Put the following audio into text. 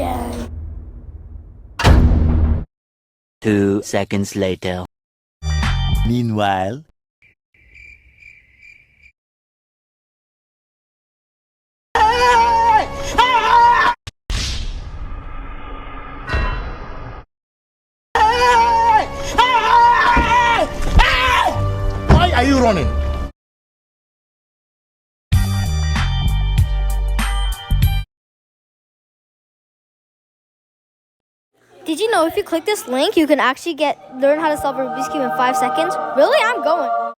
again. 2 seconds later. Meanwhile. Why are you running? Did you know if you click this link, you can actually learn how to solve a Rubik's Cube in 5 seconds? Really? I'm going.